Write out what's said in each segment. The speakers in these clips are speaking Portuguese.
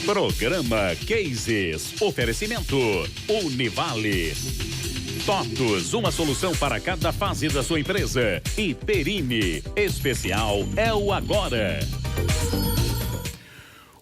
Programa Cases. Oferecimento Univale. TOTUS, uma solução para cada fase da sua empresa. E Perini, especial é o agora.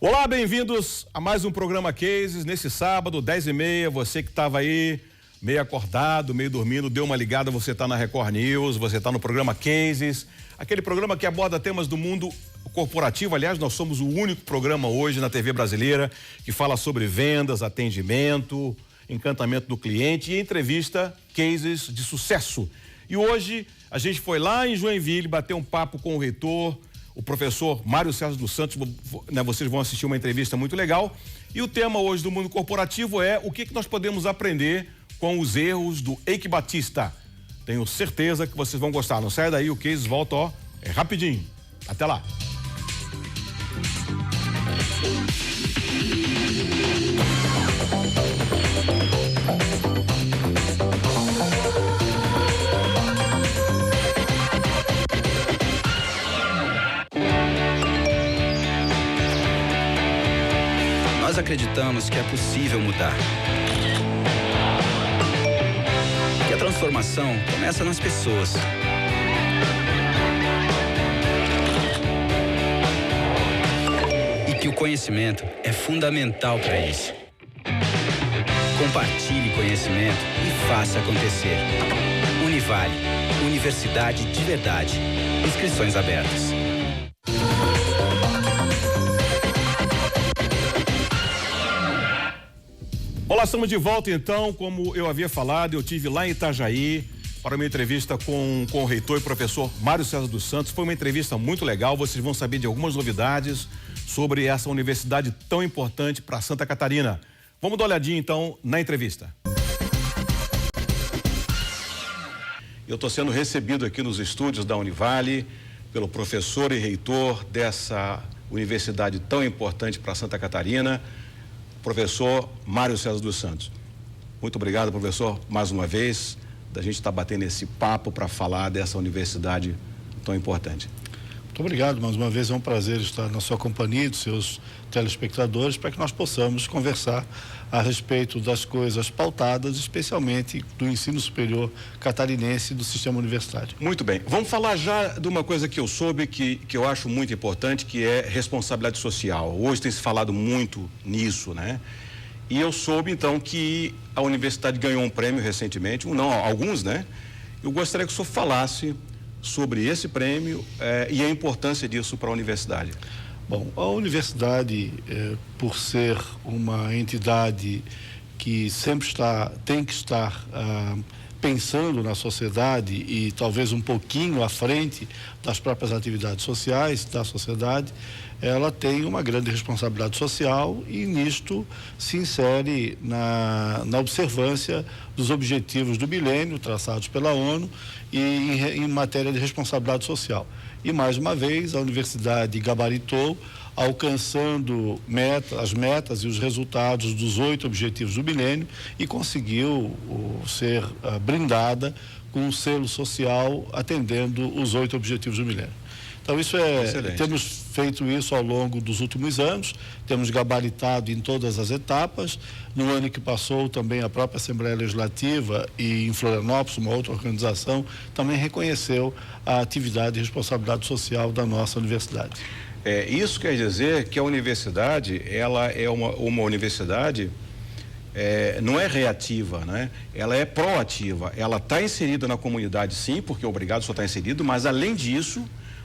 Olá, bem-vindos a mais um programa Cases. Nesse sábado, 10h30, você que estava aí meio acordado, meio dormindo, deu uma ligada, você está na Record News, você está no programa Cases, aquele programa que aborda temas do mundo corporativo. Aliás, nós somos o único programa hoje na TV brasileira que fala sobre vendas, atendimento, encantamento do cliente e entrevista cases de sucesso. E hoje a gente foi lá em Joinville bater um papo com o reitor, o professor Mário César dos Santos, né, vocês vão assistir uma entrevista muito legal. E o tema hoje do mundo corporativo é o que nós podemos aprender com os erros do Eike Batista. Tenho certeza que vocês vão gostar. Não sai daí, o Cases volta, ó, é rapidinho. Até lá. Nós acreditamos que é possível mudar. Que a transformação começa nas pessoas. E que o conhecimento é fundamental para isso. Compartilhe conhecimento e faça acontecer. Univale, Universidade de Verdade. Inscrições abertas. Olá, estamos de volta então. Como eu havia falado, eu tive lá em Itajaí para uma entrevista com o reitor e professor Mário César dos Santos. Foi uma entrevista muito legal, vocês vão saber de algumas novidades sobre essa universidade tão importante para Santa Catarina. Vamos dar uma olhadinha então na entrevista. Eu estou sendo recebido aqui nos estúdios da Univale pelo professor e reitor dessa universidade tão importante para Santa Catarina, professor Mário César dos Santos. Muito obrigado, professor, mais uma vez, da gente estar batendo esse papo para falar dessa universidade tão importante. Muito obrigado, mais uma vez é um prazer estar na sua companhia e dos seus telespectadores para que nós possamos conversar a respeito das coisas pautadas, especialmente do ensino superior catarinense e do sistema universitário. Muito bem, vamos falar já de uma coisa que eu soube que eu acho muito importante, que é responsabilidade social. Hoje tem se falado muito nisso, né? E eu soube então que a universidade ganhou um prêmio recentemente, alguns, né? Eu gostaria que o senhor falasse sobre esse prêmio e a importância disso para a universidade. Bom, a universidade, por ser uma entidade que sempre tem que estar pensando na sociedade e talvez um pouquinho à frente das próprias atividades sociais da sociedade, ela tem uma grande responsabilidade social e nisto se insere na observância dos objetivos do milênio traçados pela ONU e em matéria de responsabilidade social. E mais uma vez a universidade gabaritou, alcançando as metas e os resultados dos 8 objetivos do milênio e conseguiu ser brindada com um selo social atendendo os 8 objetivos do milênio. Então temos feito isso ao longo dos últimos anos, temos gabaritado em todas as etapas. No ano que passou também a própria Assembleia Legislativa e em Florianópolis, uma outra organização, também reconheceu a atividade e responsabilidade social da nossa universidade. Isso quer dizer que a universidade, ela é uma universidade, não é reativa, né? Ela é proativa, ela está inserida na comunidade sim, porque obrigado só está inserido, mas além disso,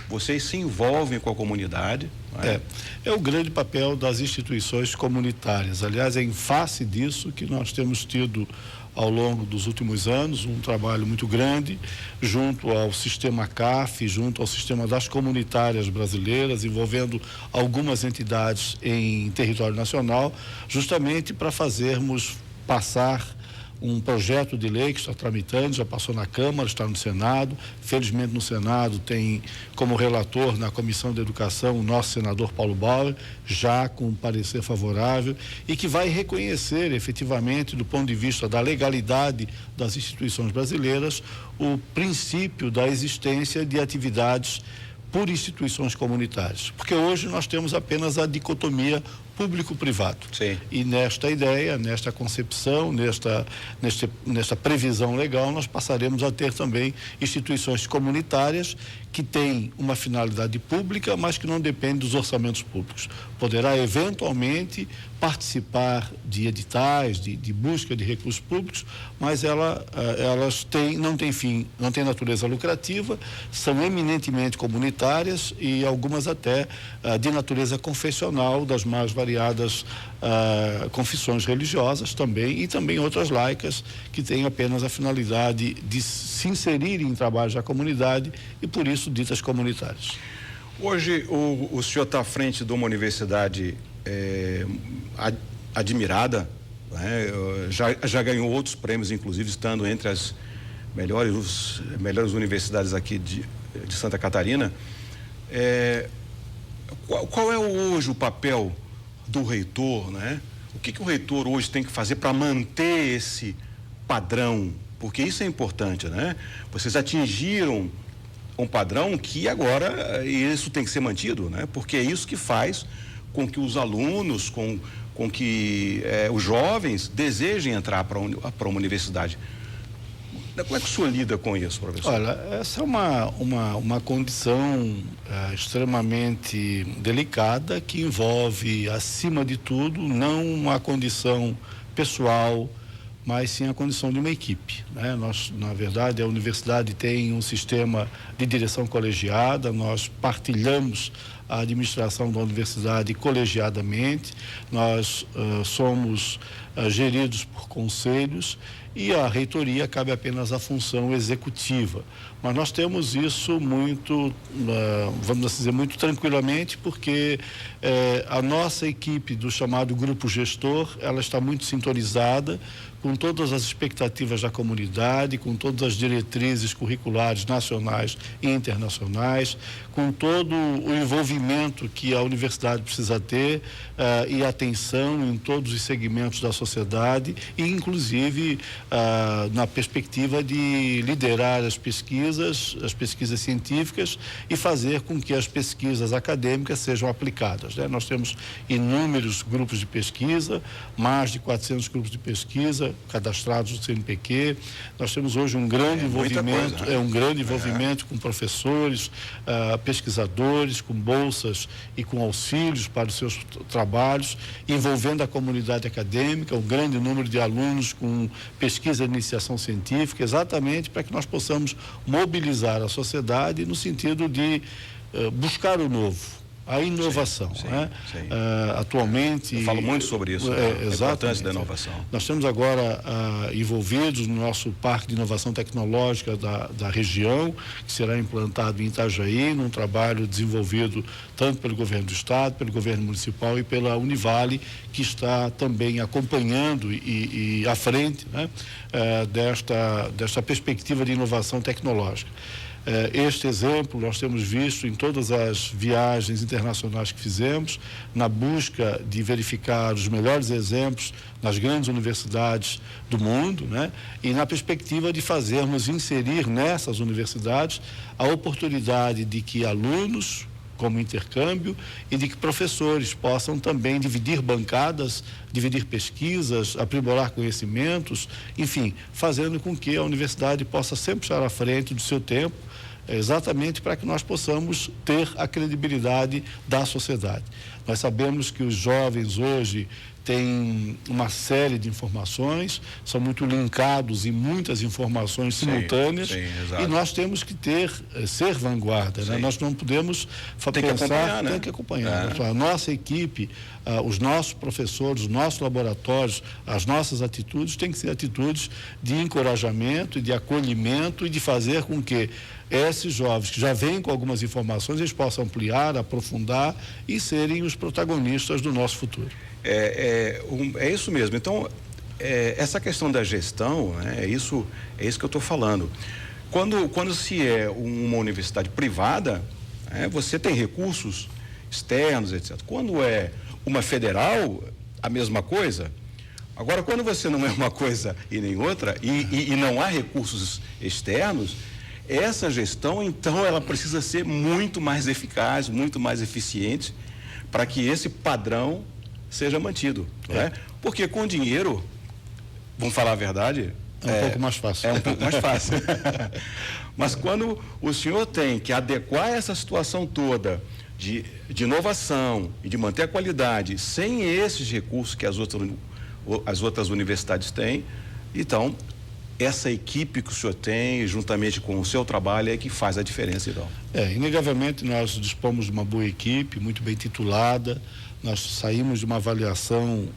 vocês se envolvem com a comunidade. Né? É o grande papel das instituições comunitárias. Aliás, é em face disso que nós temos tido ao longo dos últimos anos um trabalho muito grande junto ao sistema CAF, junto ao sistema das comunitárias brasileiras, envolvendo algumas entidades em território nacional, justamente para fazermos passar um projeto de lei que está tramitando, já passou na Câmara, está no Senado. Felizmente no Senado tem como relator na Comissão de Educação o nosso senador Paulo Bauer, já com um parecer favorável, e que vai reconhecer efetivamente, do ponto de vista da legalidade das instituições brasileiras, o princípio da existência de atividades por instituições comunitárias, porque hoje nós temos apenas a dicotomia público-privado. Sim. E nesta ideia, nesta concepção, nesta previsão legal, nós passaremos a ter também instituições comunitárias que têm uma finalidade pública, mas que não depende dos orçamentos públicos. Poderá eventualmente participar de editais, de busca de recursos públicos, mas elas não têm fim, não têm natureza lucrativa, são eminentemente comunitárias e algumas até de natureza confessional, das mais variadas confissões religiosas também, e também outras laicas que têm apenas a finalidade de se inserir em trabalhos da comunidade e por isso ditas comunitárias. Hoje o senhor está à frente de uma universidade admirada, né? Já ganhou outros prêmios, inclusive estando entre as melhores universidades aqui de Santa Catarina. Qual é hoje o papel do reitor, né? O que o reitor hoje tem que fazer para manter esse padrão? Porque isso é importante, né? Vocês atingiram um padrão que agora isso tem que ser mantido, né? Porque é isso que faz com que os alunos, com que os jovens desejem entrar para uma universidade. Como é que o senhor lida com isso, professor? Olha, essa é uma condição extremamente delicada que envolve, acima de tudo, não uma condição pessoal, mas sim a condição de uma equipe, né? Nós, na verdade, a universidade tem um sistema de direção colegiada, nós partilhamos a administração da universidade colegiadamente, nós somos geridos por conselhos e a reitoria cabe apenas à função executiva. Mas nós temos isso muito, vamos dizer, muito tranquilamente, porque a nossa equipe do chamado grupo gestor, ela está muito sintonizada com todas as expectativas da comunidade, com todas as diretrizes curriculares nacionais e internacionais, com todo o envolvimento que a universidade precisa ter e atenção em todos os segmentos da sociedade e, inclusive, na perspectiva de liderar as pesquisas científicas e fazer com que as pesquisas acadêmicas sejam aplicadas, né? Nós temos inúmeros grupos de pesquisa, mais de 400 grupos de pesquisa cadastrados no CNPq. Nós temos hoje um grande envolvimento, coisa, né? um grande envolvimento com professores, pesquisadores, com bolsas e com auxílios para os seus trabalhos, envolvendo a comunidade acadêmica, um grande número de alunos com pesquisa de iniciação científica, exatamente para que nós possamos mobilizar a sociedade no sentido de buscar o novo. A inovação, sim, né? Sim. Atualmente... Eu falo muito sobre isso, a importância da inovação. Nós temos agora envolvidos no nosso parque de inovação tecnológica da região, que será implantado em Itajaí, num trabalho desenvolvido tanto pelo governo do estado, pelo governo municipal e pela Univale, que está também acompanhando e à frente, né, desta perspectiva de inovação tecnológica. Este exemplo nós temos visto em todas as viagens internacionais que fizemos, na busca de verificar os melhores exemplos nas grandes universidades do mundo, né? E na perspectiva de inserir nessas universidades a oportunidade de que alunos, como intercâmbio, e de que professores possam também dividir bancadas, dividir pesquisas, aprimorar conhecimentos, enfim, fazendo com que a universidade possa sempre estar à frente do seu tempo, exatamente para que nós possamos ter a credibilidade da sociedade. Nós sabemos que os jovens hoje têm uma série de informações, são muito linkados em muitas informações simultâneas, e nós temos que ser vanguarda, né? Nós não podemos pensar, tem que acompanhar. A nossa equipe, os nossos professores, os nossos laboratórios, as nossas atitudes têm que ser atitudes de encorajamento, de acolhimento e de fazer com que esses jovens que já vêm com algumas informações, eles possam ampliar, aprofundar e serem os protagonistas do nosso futuro. É isso mesmo. Então, essa questão da gestão, né, é isso que eu estou falando. Quando se é uma universidade privada, você tem recursos externos, etc. Quando é uma federal, a mesma coisa. Agora, quando você não é uma coisa e nem outra, e não há recursos externos, Essa gestão, então, ela precisa ser muito mais eficaz, muito mais eficiente, para que esse padrão seja mantido, né? Porque com dinheiro, vamos falar a verdade, é um pouco mais fácil. É um pouco mais fácil. Mas quando o senhor tem que adequar essa situação toda de inovação e de manter a qualidade sem esses recursos que as outras universidades têm, então essa equipe que o senhor tem, juntamente com o seu trabalho, é que faz a diferença, então. Inegavelmente nós dispomos de uma boa equipe, muito bem titulada. Nós saímos de uma avaliação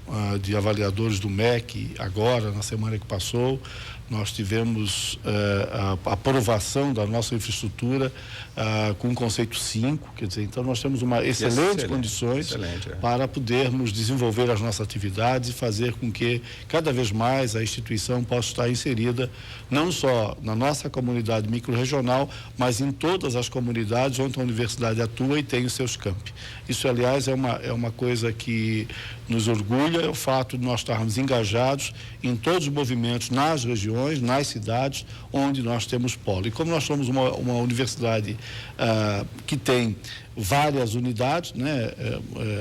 de avaliadores do MEC agora, na semana que passou. Nós tivemos a aprovação da nossa infraestrutura com o conceito 5, quer dizer, então nós temos excelentes condições para podermos desenvolver as nossas atividades e fazer com que cada vez mais a instituição possa estar inserida não só na nossa comunidade microrregional, mas em todas as comunidades onde a universidade atua e tem os seus campi. Isso, aliás, é uma coisa que nos orgulha, é o fato de nós estarmos engajados em todos os movimentos nas regiões, nas cidades onde nós temos polo. E como nós somos uma universidade que tem várias unidades, né,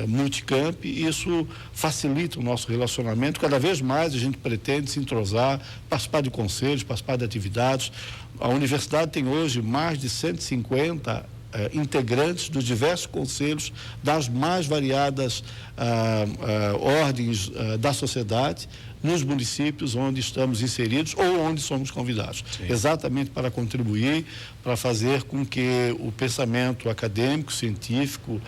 multicamp, isso facilita o nosso relacionamento. Cada vez mais a gente pretende se entrosar, participar de conselhos, participar de atividades. A universidade tem hoje mais de 150 integrantes dos diversos conselhos das mais variadas ordens da sociedade nos municípios onde estamos inseridos ou onde somos convidados. Sim. Exatamente para contribuir, para fazer com que o pensamento acadêmico, científico,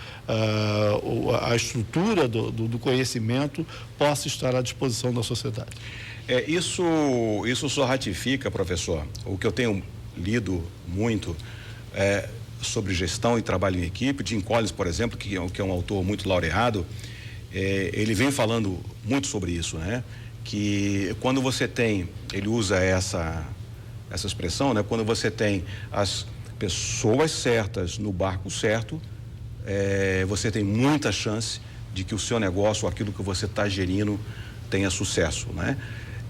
a estrutura do conhecimento possa estar à disposição da sociedade. Isso só ratifica, professor, o que eu tenho lido muito sobre gestão e trabalho em equipe. Jim Collins, por exemplo, que é um autor muito laureado, ele vem falando muito sobre isso, né? Que quando você tem, ele usa essa expressão, né? Quando você tem as pessoas certas no barco certo, você tem muita chance de que o seu negócio, aquilo que você está gerindo, tenha sucesso, né?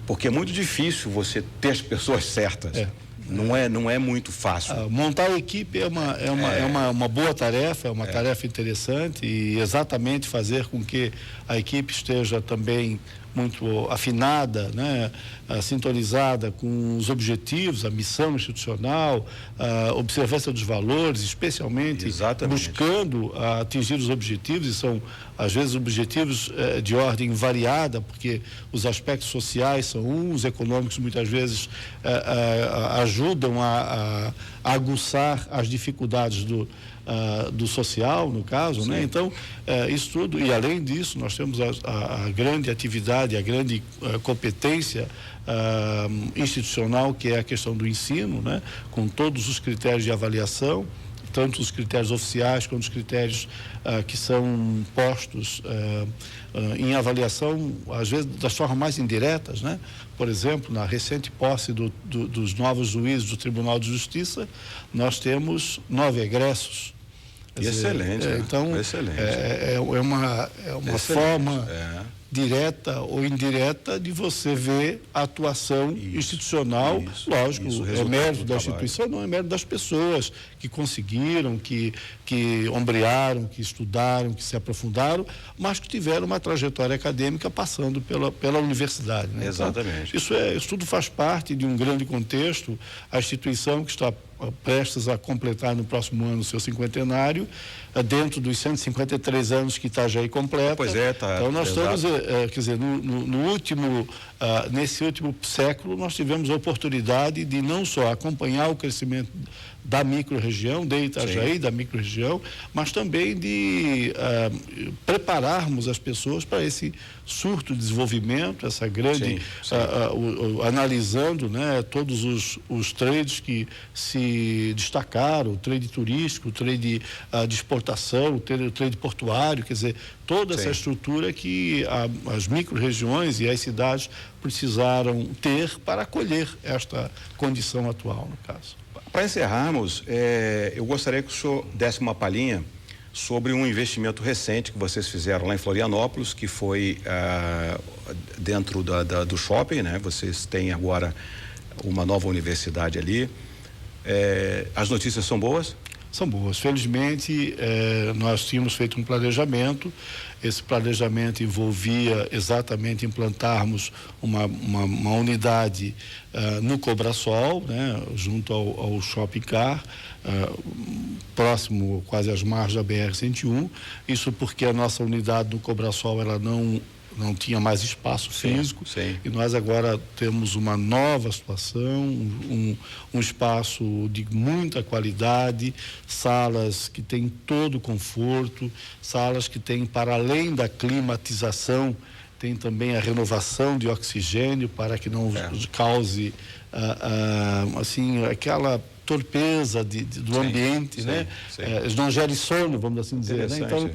Porque é muito difícil você ter as pessoas certas. Não é muito fácil. Montar a equipe é uma boa tarefa, é uma tarefa interessante, e exatamente fazer com que a equipe esteja também muito afinada, né, sintonizada com os objetivos, a missão institucional, a observância dos valores, especialmente buscando atingir os objetivos, e são às vezes objetivos de ordem variada, porque os aspectos sociais são os econômicos muitas vezes ajudam a aguçar as dificuldades do social, no caso, né? Então, isso tudo, e além disso, nós temos a grande atividade, a grande competência institucional, que é a questão do ensino, né? Com todos os critérios de avaliação, tanto os critérios oficiais quanto os critérios que são postos em avaliação, às vezes das formas mais indiretas, né? Por exemplo, na recente posse dos novos juízes do Tribunal de Justiça, nós temos 9 egressos. Excelente. Então, excelente. É uma forma direta ou indireta de você ver a atuação institucional. Lógico, é mérito da instituição, não é mérito das pessoas que conseguiram, que ombrearam, que estudaram, que se aprofundaram, mas que tiveram uma trajetória acadêmica passando pela universidade, né? Exatamente. Então, isso tudo faz parte de um grande contexto. A instituição que está prestes a completar no próximo ano o seu cinquentenário, dentro dos 153 anos que Itajaí completa. Pois é, tá. Então nós estamos, quer dizer, nesse último século, nós tivemos a oportunidade de não só acompanhar o crescimento da microrregião, de Itajaí, da microrregião, mas também de prepararmos as pessoas para esse surto de desenvolvimento, essa grande, analisando, né, todos os trades que se destacaram, o trade turístico, o trade de exportação, o trade portuário, quer dizer, toda essa estrutura que as microrregiões e as cidades precisaram ter para acolher esta condição atual, no caso. Para encerrarmos, eu gostaria que o senhor desse uma palhinha sobre um investimento recente que vocês fizeram lá em Florianópolis, que foi dentro do shopping, né? Vocês têm agora uma nova universidade ali. As notícias são boas? São boas. Felizmente, nós tínhamos feito um planejamento. Esse planejamento envolvia exatamente implantarmos uma unidade no Cobrasol, né, junto ao Shopping Car, próximo quase às margens da BR-101. Isso porque a nossa unidade no Cobrasol ela não tinha mais espaço físico. Sim. E nós agora temos uma nova situação, um espaço de muita qualidade, salas que têm todo o conforto, salas que têm, para além da climatização, tem também a renovação de oxigênio para que não cause assim aquela torpeza do ambiente, né? Não gere sono, vamos assim dizer, né? Então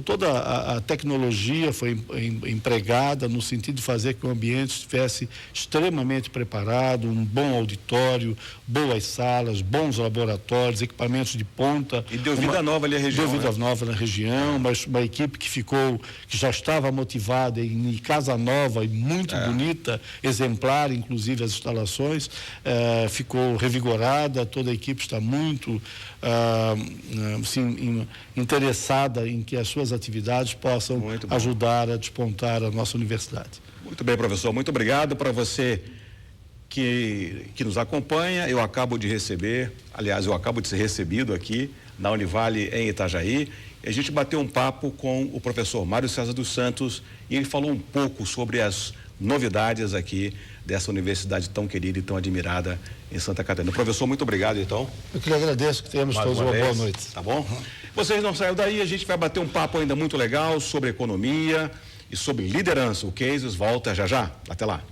toda a tecnologia foi empregada no sentido de fazer que o ambiente estivesse extremamente preparado, um bom auditório, boas salas, bons laboratórios, equipamentos de ponta. E deu vida nova ali à região. Deu vida nova na região, mas uma equipe que já estava motivada em casa nova e muito bonita, exemplar, inclusive as instalações, ficou revigorada, toda a equipe está muito interessada em que as suas atividades possam ajudar a despontar a nossa universidade. Muito bem, professor. Muito obrigado. Para você que nos acompanha, eu acabo de ser recebido aqui na Univale em Itajaí. A gente bateu um papo com o professor Mário César dos Santos e ele falou um pouco sobre as novidades aqui dessa universidade tão querida e tão admirada em Santa Catarina. Professor, muito obrigado, então. Eu que lhe agradeço, que tenhamos todos uma boa noite. Tá bom? Vocês não saiam daí, a gente vai bater um papo ainda muito legal sobre economia e sobre liderança. O Cases volta já já. Até lá.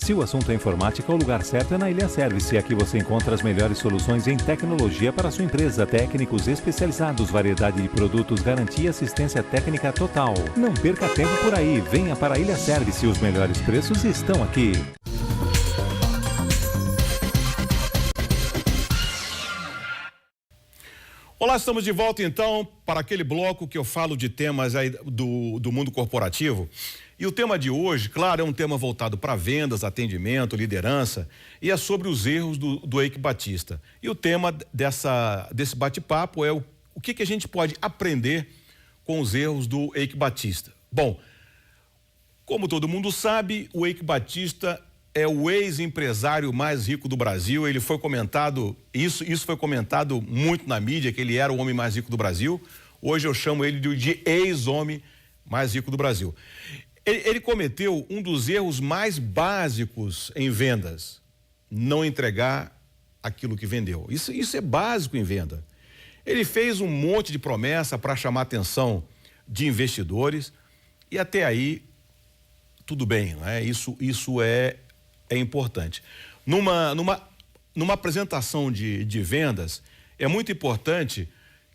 Se o assunto é informática, o lugar certo é na Ilha Service. Aqui você encontra as melhores soluções em tecnologia para a sua empresa. Técnicos especializados, variedade de produtos, garantia e assistência técnica total. Não perca tempo por aí. Venha para a Ilha Service. Os melhores preços estão aqui. Olá, estamos de volta então para aquele bloco que eu falo de temas aí do mundo corporativo. E o tema de hoje, claro, é um tema voltado para vendas, atendimento, liderança, e é sobre os erros do Eike Batista. E o tema desse bate-papo é o que a gente pode aprender com os erros do Eike Batista. Bom, como todo mundo sabe, o Eike Batista é o ex-empresário mais rico do Brasil. Ele foi comentado, isso foi comentado muito na mídia, que ele era o homem mais rico do Brasil. Hoje eu chamo ele de ex-homem mais rico do Brasil. Ele cometeu um dos erros mais básicos em vendas: não entregar aquilo que vendeu. Isso é básico em venda. Ele fez um monte de promessa para chamar a atenção de investidores e até aí tudo bem, não é? Isso é importante. Numa apresentação de vendas, é muito importante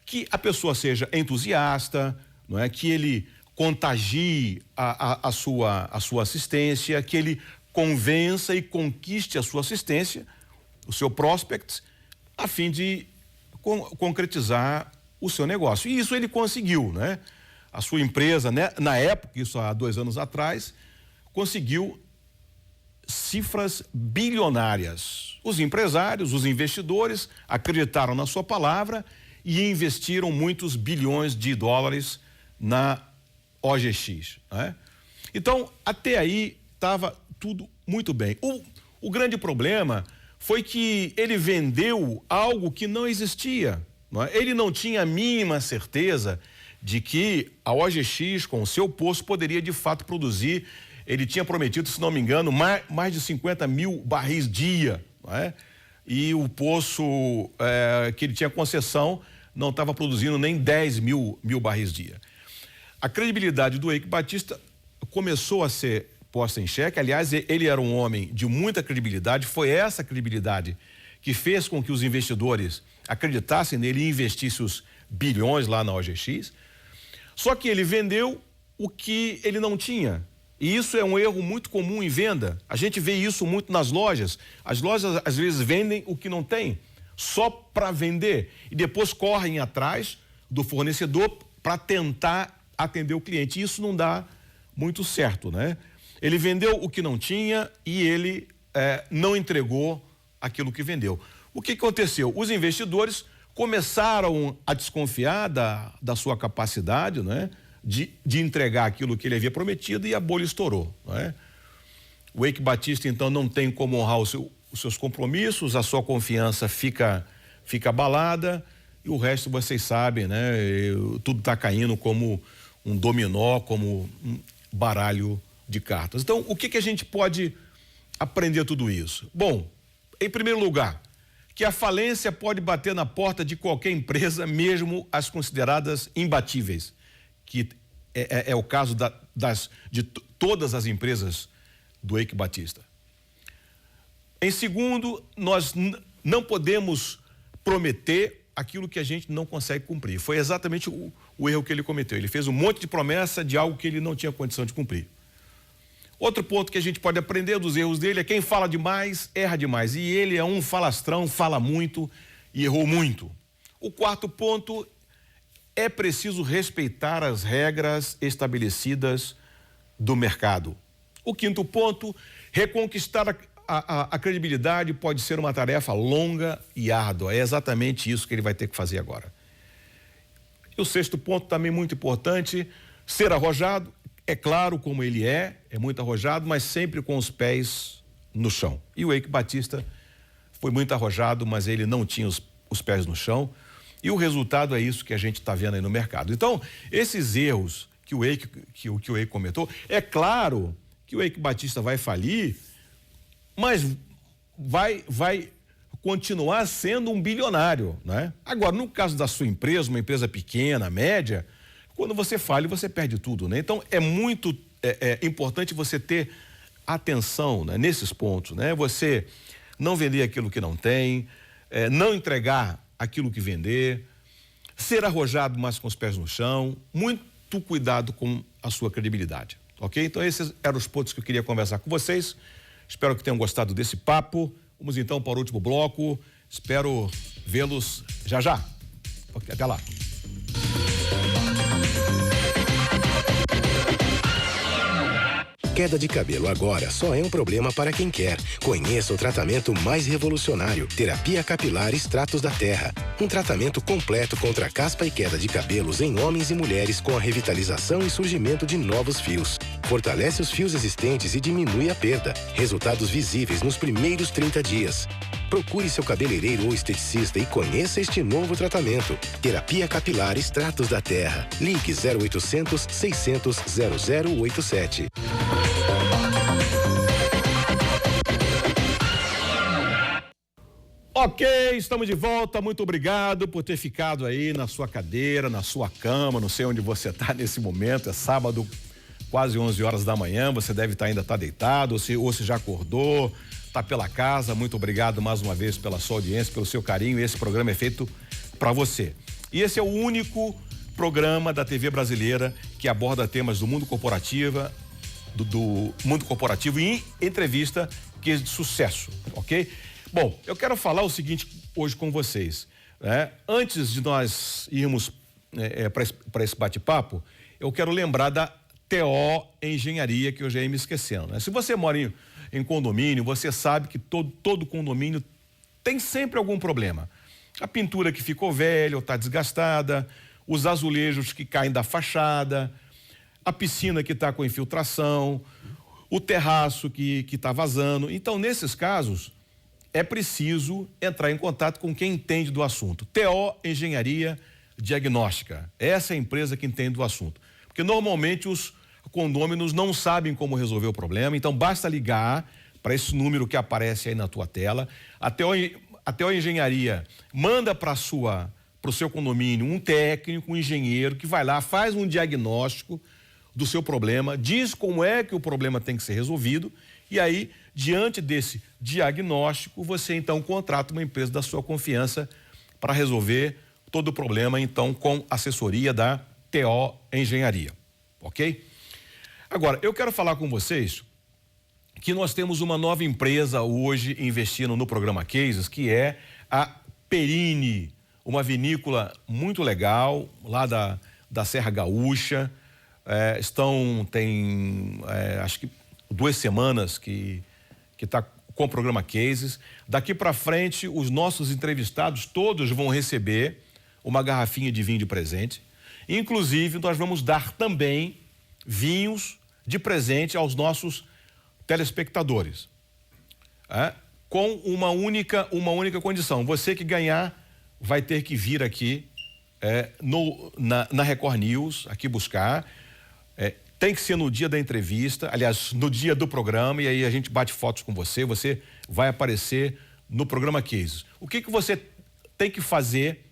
que a pessoa seja entusiasta, não é? Que ele contagie a sua assistência, que ele convença e conquiste a sua assistência, o seu prospect, a fim de concretizar o seu negócio. E isso ele conseguiu, né? A sua empresa, né? Na época, isso há 2 anos atrás, conseguiu cifras bilionárias. Os empresários, os investidores acreditaram na sua palavra e investiram muitos bilhões de dólares na OGX, né? Então, até aí estava tudo muito bem. O grande problema foi que ele vendeu algo que não existia, não é? Ele não tinha a mínima certeza de que a OGX, com o seu poço, poderia de fato produzir. Ele tinha prometido, se não me engano, mais de 50 mil barris dia, não é? E o poço que ele tinha concessão não estava produzindo nem 10 mil barris dia. A credibilidade do Eike Batista começou a ser posta em xeque. Aliás, ele era um homem de muita credibilidade. Foi essa credibilidade que fez com que os investidores acreditassem nele e investissem os bilhões lá na OGX. Só que ele vendeu o que ele não tinha. E isso é um erro muito comum em venda. A gente vê isso muito nas lojas. As lojas, às vezes, vendem o que não tem, só para vender. E depois correm atrás do fornecedor para tentar atender o cliente. Isso não dá muito certo, né? Ele vendeu o que não tinha e ele não entregou aquilo que vendeu. O que aconteceu? Os investidores começaram a desconfiar da sua capacidade, né, de entregar aquilo que ele havia prometido, e a bolha estourou, né? O Eike Batista, então, não tem como honrar os seus compromissos, a sua confiança fica abalada, e o resto vocês sabem, né? Tudo está caindo como um dominó, como um baralho de cartas. Então, o que a gente pode aprender tudo isso? Bom, em primeiro lugar, que a falência pode bater na porta de qualquer empresa, mesmo as consideradas imbatíveis, que é o caso de todas as empresas do Eike Batista. Em segundo, nós não podemos prometer aquilo que a gente não consegue cumprir. Foi exatamente o erro que ele cometeu. Ele fez um monte de promessa de algo que ele não tinha condição de cumprir. Outro ponto que a gente pode aprender dos erros dele é: quem fala demais, erra demais. E ele é um falastrão, fala muito e errou muito. O quarto ponto: é preciso respeitar as regras estabelecidas do mercado. O quinto ponto: reconquistar a credibilidade pode ser uma tarefa longa e árdua. É exatamente isso que ele vai ter que fazer agora. E o sexto ponto, também muito importante: ser arrojado. É claro, como ele é muito arrojado, mas sempre com os pés no chão. E o Eike Batista foi muito arrojado, mas ele não tinha os pés no chão. E o resultado é isso que a gente está vendo aí no mercado. Então, esses erros que o Eike cometeu, é claro que o Eike Batista vai falir, mas vai continuar sendo um bilionário, né? Agora, no caso da sua empresa, uma empresa pequena, média, quando você falha, você perde tudo, né? Então, é muito importante você ter atenção, né, nesses pontos, né? Você não vender aquilo que não tem, não entregar aquilo que vender, ser arrojado, mas com os pés no chão, muito cuidado com a sua credibilidade, ok? Então, esses eram os pontos que eu queria conversar com vocês. Espero que tenham gostado desse papo. Vamos então para o último bloco. Espero vê-los já já. Até lá. Queda de cabelo agora só é um problema para quem quer. Conheça o tratamento mais revolucionário, Terapia Capilar Extratos da Terra. Um tratamento completo contra caspa e queda de cabelos em homens e mulheres, com a revitalização e surgimento de novos fios. Fortalece os fios existentes e diminui a perda. Resultados visíveis nos primeiros 30 dias. Procure seu cabeleireiro ou esteticista e conheça este novo tratamento. Terapia Capilar Extratos da Terra. Ligue 0800 600 0087. Ok, estamos de volta. Muito obrigado por ter ficado aí na sua cadeira, na sua cama. Não sei onde você está nesse momento. É sábado, quase 11 horas da manhã. Você deve ainda estar deitado, ou se já acordou, está pela casa. Muito obrigado mais uma vez pela sua audiência, pelo seu carinho. Esse programa é feito para você. E esse é o único programa da TV brasileira que aborda temas do mundo corporativo, do mundo corporativo e entrevista que é de sucesso, ok? Bom, eu quero falar o seguinte hoje com vocês, né? Antes de nós irmos para esse bate-papo, eu quero lembrar da TO Engenharia, que eu já ia me esquecendo, né? Se você mora em condomínio, você sabe que todo condomínio tem sempre algum problema. A pintura que ficou velha ou está desgastada, os azulejos que caem da fachada, a piscina que está com infiltração, o terraço que está vazando. Então, nesses casos, é preciso entrar em contato com quem entende do assunto. TO Engenharia Diagnóstica. Essa é a empresa que entende do assunto. Porque normalmente os condôminos não sabem como resolver o problema, então basta ligar para esse número que aparece aí na tua tela. A TO Engenharia manda para o seu condomínio um técnico, um engenheiro que vai lá, faz um diagnóstico do seu problema, diz como é que o problema tem que ser resolvido, e aí, diante desse diagnóstico, você então contrata uma empresa da sua confiança para resolver todo o problema, então, com assessoria da TO Engenharia, ok? Agora, eu quero falar com vocês que nós temos uma nova empresa hoje investindo no programa Cases, que é a Perini, uma vinícola muito legal, lá da Serra Gaúcha. Acho que 2 semanas que está com o programa Cases. Daqui para frente, os nossos entrevistados todos vão receber uma garrafinha de vinho de presente. Inclusive, nós vamos dar também vinhos de presente aos nossos telespectadores. Com uma única condição. Você que ganhar vai ter que vir aqui na Record News, aqui buscar. Tem que ser no dia da entrevista, aliás, no dia do programa, e aí a gente bate fotos com você, você vai aparecer no programa Cases. O que você tem que fazer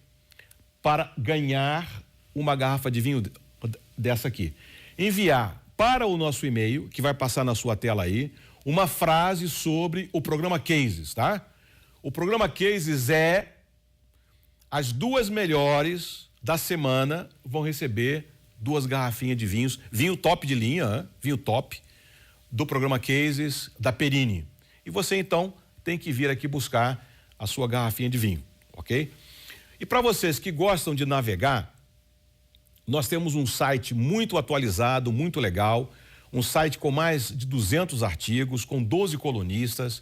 para ganhar uma garrafa de vinho dessa aqui? Enviar para o nosso e-mail, que vai passar na sua tela aí, uma frase sobre o programa Cases, tá? O programa Cases as 2 melhores da semana vão receber 2 garrafinhas de vinho top de linha, vinho top, do programa Cases da Perini. E você, então, tem que vir aqui buscar a sua garrafinha de vinho, ok? E para vocês que gostam de navegar, nós temos um site muito atualizado, muito legal, um site com mais de 200 artigos, com 12 colunistas.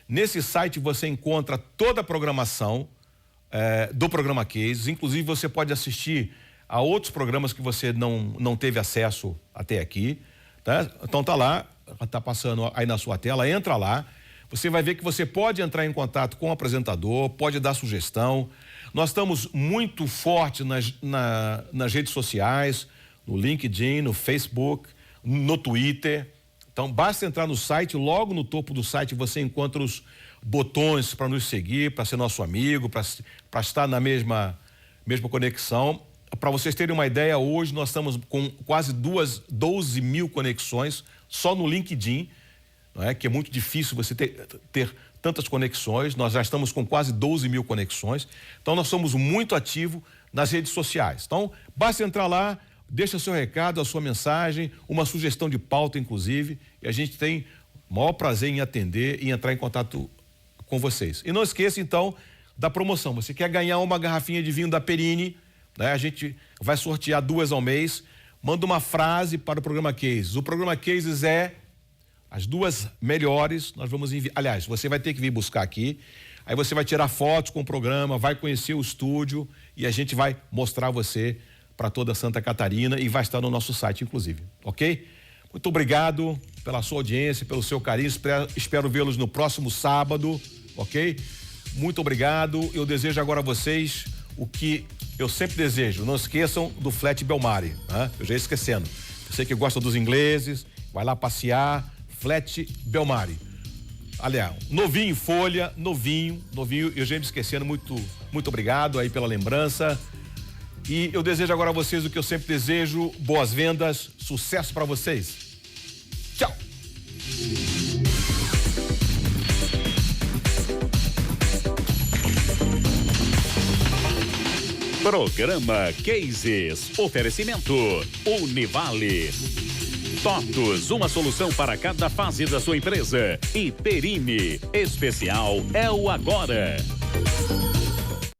Nesse site você encontra toda a programação do programa Cases, inclusive você pode assistir a outros programas que você não teve acesso até aqui, tá? Então tá lá, tá passando aí na sua tela, entra lá, você vai ver que você pode entrar em contato com o apresentador, pode dar sugestão. Nós estamos muito fortes nas redes sociais, no LinkedIn, no Facebook, no Twitter. Então basta entrar no site, logo no topo do site você encontra os botões para nos seguir, para ser nosso amigo, para estar na mesma conexão. Para vocês terem uma ideia, hoje nós estamos com quase 12 mil conexões só no LinkedIn, não é? Que é muito difícil você ter tantas conexões. Nós já estamos com quase 12 mil conexões. Então nós somos muito ativos nas redes sociais. Então basta entrar lá, deixa seu recado, a sua mensagem, uma sugestão de pauta inclusive, e a gente tem o maior prazer em atender e entrar em contato com vocês. E não esqueça então da promoção. Você quer ganhar uma garrafinha de vinho da Perini, né? A gente vai sortear 2 ao mês. Manda uma frase para o programa Cases. O programa Cases as 2 melhores. Nós vamos enviar. Aliás, você vai ter que vir buscar aqui. Aí você vai tirar fotos com o programa, vai conhecer o estúdio e a gente vai mostrar você para toda Santa Catarina e vai estar no nosso site, inclusive. Ok? Muito obrigado pela sua audiência, pelo seu carinho. Espero vê-los no próximo sábado. Ok? Muito obrigado. Eu desejo agora a vocês o que eu sempre desejo. Não esqueçam do Flat Belmari, né? Eu já ia esquecendo. Você que gosta dos ingleses, vai lá passear, Flat Belmari. Aliás, novinho em folha, novinho, eu já ia me esquecendo, muito obrigado aí pela lembrança. E eu desejo agora a vocês o que eu sempre desejo, boas vendas, sucesso para vocês. Tchau! Programa Cases. Oferecimento Univale. TOTUS, uma solução para cada fase da sua empresa. E Perini, especial é o agora.